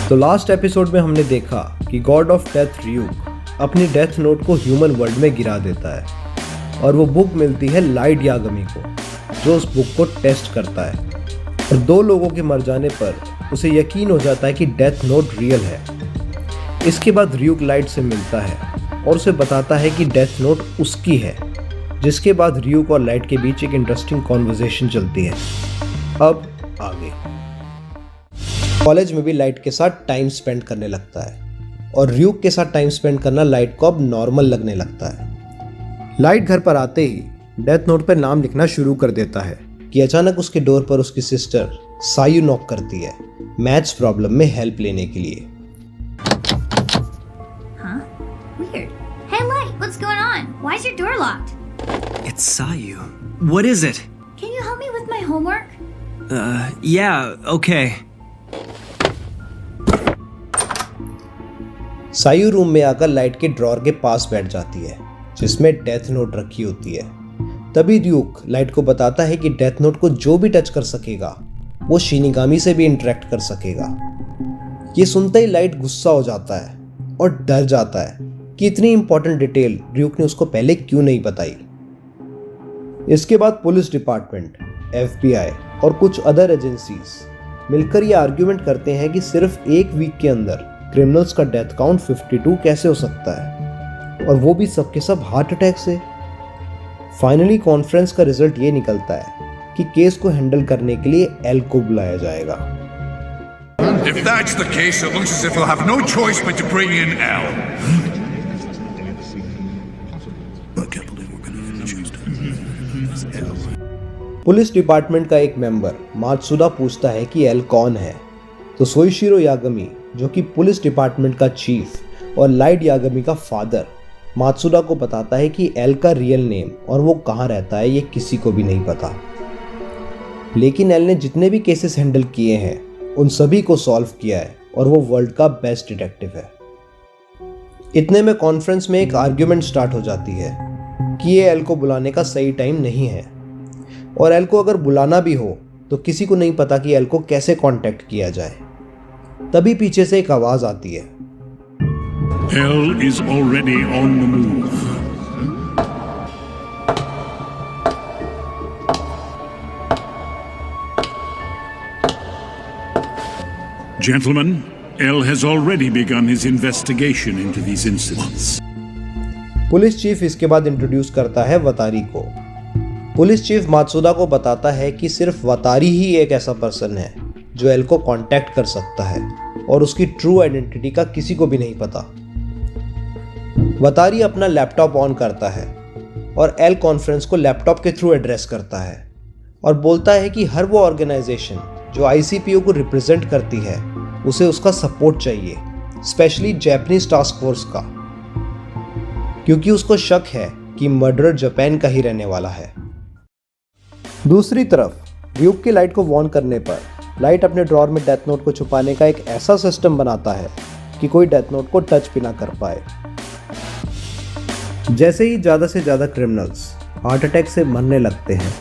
तो last episode में हमने देखा कि गॉड ऑफ डेथ र्यूक अपनी डेथ नोट को ह्यूमन वर्ल्ड में गिरा देता है और वो बुक मिलती है लाइट यागमी को, जो उस बुक को टेस्ट करता है और 2 लोगों के मर जाने पर उसे यकीन हो जाता है कि डेथ नोट रियल है। इसके बाद र्यूक लाइट से मिलता है और उसे बताता है कि डेथ नोट उसकी है, जिसके बाद र्यूक और लाइट के बीच एक इंटरेस्टिंग कॉन्वर्सेशन चलती है। अब आगे कॉलेज में भी लाइट के साथ टाइम स्पेंड करने लगता है और र्यूक के साथ टाइम स्पेंड करना लाइट को अब नॉर्मल लगने लगता है। लाइट घर पर आते ही डेथ नोट पर नाम लिखना शुरू कर देता है कि अचानक उसके डोर पर उसकी सिस्टर सायू नॉक करती है मैथ्स प्रॉब्लम में हेल्प लेने के लिए। Huh? Weird. Hey, Light, what's going on? Why is your door locked? It's Sayu. What is it? Can you help me with my homework? Yeah, okay. Sayu room में आकर light के drawer के पास बैठ जाती है जिसमें डेथ नोट रखी होती है। तभी र्यूक लाइट को बताता है कि डेथ नोट को जो भी टच कर सकेगा वो शिनिगामी से भी इंटरेक्ट कर सकेगा। ये सुनते ही लाइट गुस्सा हो जाता है और डर जाता है कि इतनी इंपॉर्टेंट डिटेल र्यूक ने उसको पहले क्यों नहीं बताई। इसके बाद पुलिस डिपार्टमेंट, FBI और कुछ अदर एजेंसीज मिलकर ये आर्ग्यूमेंट करते हैं कि सिर्फ 1 वीक के अंदर क्रिमिनल्स का डेथ काउंट 52 कैसे हो सकता है, और वो भी सबके सब हार्ट अटैक से। फाइनली कॉन्फ्रेंस का रिजल्ट ये निकलता है कि केस को हैंडल करने के लिए एल को बुलाया जाएगा। If that's the case, it looks as if we'll have no choice but to bring in L. Police department का एक मेंबर मात्सुदा पूछता है कि एल कौन है, तो सोइशिरो यागमी, जो कि पुलिस डिपार्टमेंट का चीफ और लाइट यागमी का फादर, मात्सुदा को बताता है कि एल का रियल नेम और वो कहाँ रहता है ये किसी को भी नहीं पता। लेकिन एल ने जितने भी केसेस हैंडल किए हैं उन सभी को सॉल्व किया है और वो वर्ल्ड का बेस्ट डिटेक्टिव है। इतने में कॉन्फ्रेंस में एक आर्ग्यूमेंट स्टार्ट हो जाती है कि ये एल को बुलाने का सही टाइम नहीं है, और एल को अगर बुलाना भी हो तो किसी को नहीं पता कि एल को कैसे कांटेक्ट किया जाए। तभी पीछे से एक आवाज आती है, L is already on the move. Gentlemen, L has already begun his investigation into these incidents. Police chief इसके बाद इंट्रोड्यूस करता है वतारी को। पुलिस चीफ मात्सुदा को बताता है कि सिर्फ वतारी ही एक ऐसा पर्सन है जो एल को कांटेक्ट कर सकता है और उसकी ट्रू आइडेंटिटी का किसी को भी नहीं पता। वतारी अपना लैपटॉप ऑन करता है और एल कॉन्फ्रेंस को लैपटॉप के थ्रू एड्रेस करता है और बोलता है कि हर वो ऑर्गेनाइजेशन जो ICPO को रिप्रेजेंट करती है उसे उसका सपोर्ट चाहिए, स्पेशली जापानीज टास्क फोर्स का, क्योंकि उसको शक है कि मर्डरर जापान का ही रहने वाला है। दूसरी तरफ र्यूक की लाइट को वार्न करने पर लाइट अपने ड्रॉर में डेथ नोट को छुपाने का एक ऐसा सिस्टम बनाता है कि कोई डेथ नोट को टच भी ना कर पाए। जैसे ही ज़्यादा से ज़्यादा क्रिमिनल्स हार्ट अटैक से मरने लगते हैं,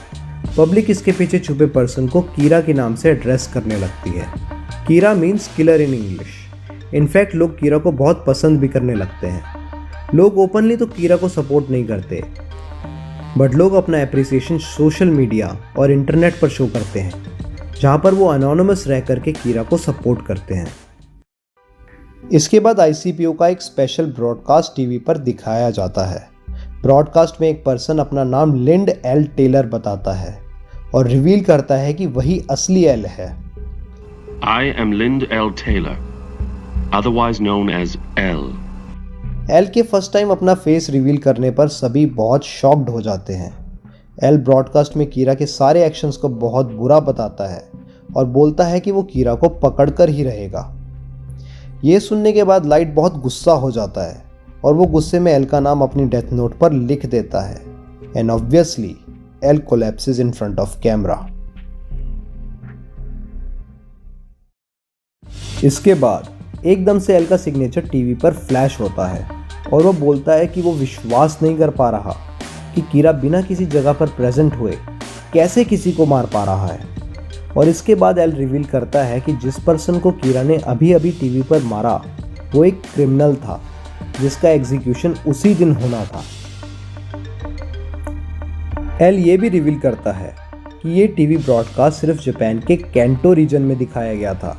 पब्लिक इसके पीछे छुपे पर्सन को कीरा के नाम से एड्रेस करने लगती है। कीरा means killer in English. In fact लोग कीरा को बहुत पसंद भी करने लगते हैं। लोग ओपनली तो कीरा को सपोर्ट नहीं करते, बट लोग अपना एप्रिसिएशन सोशल मीडिया और इंटरनेट पर शो करते हैं, जहाँ पर वो अनोनिमस रह करके कीरा को सपोर्ट करते हैं। इसके बाद ICPO का एक स्पेशल ब्रॉडकास्ट टीवी पर दिखाया जाता है। ब्रॉडकास्ट में एक पर्सन अपना नाम लिंड एल टेलर बताता है और रिवील करता है कि वही असली एल है। I am Lind L. Taylor, otherwise known as L. L के फर्स्ट टाइम अपना फेस रिवील करने पर सभी बहुत शॉक्ड हो जाते हैं। एल ब्रॉडकास्ट में कीरा के सारे एक्शंस को बहुत बुरा बताता है और बोलता है कि वो कीरा को पकड़कर ही रहेगा। ये सुनने के बाद लाइट बहुत गुस्सा हो जाता है और वो गुस्से में एल का नाम अपनी डेथ नोट पर लिख देता है, and obviously L collapses in front of camera. इसके बाद एकदम से एल का सिग्नेचर टीवी पर फ्लैश होता है और वो बोलता है कि वो विश्वास नहीं कर पा रहा कि कीरा बिना किसी जगह पर प्रेजेंट हुए कैसे किसी को मार पा रहा है, और इसके बाद एल रिवील करता है कि जिस पर्सन को कीरा ने अभी अभी टीवी पर मारा वो एक क्रिमिनल था जिसका एग्जीक्यूशन उसी दिन होना था। एल ये भी रिवील करता है कि ये टीवी ब्रॉडकास्ट सिर्फ जापान के कैंटो रीजन में दिखाया गया था,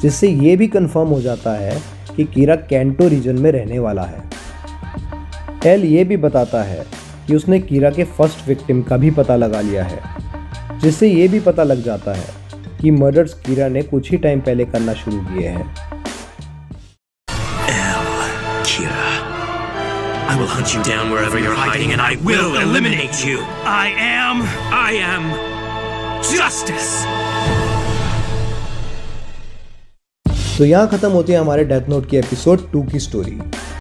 जिससे ये भी कंफर्म हो जाता है कि कीरा कैंटो रीजन में रहने वाला है। एल ये भी बताता है कि उसने कीरा के फर्स्ट विक्टिम का भी पता लगा लिया है, जिससे ये भी पता लग जाता है कि मर्डर्स कीरा ने कुछ ही टाइम पहले करना शुरू किए हैं। Kira, I will hunt you down wherever you're hiding and I will eliminate you. I am justice. तो यहाँ खत्म होती है हमारे डेथ नोट की एपिसोड 2 की स्टोरी।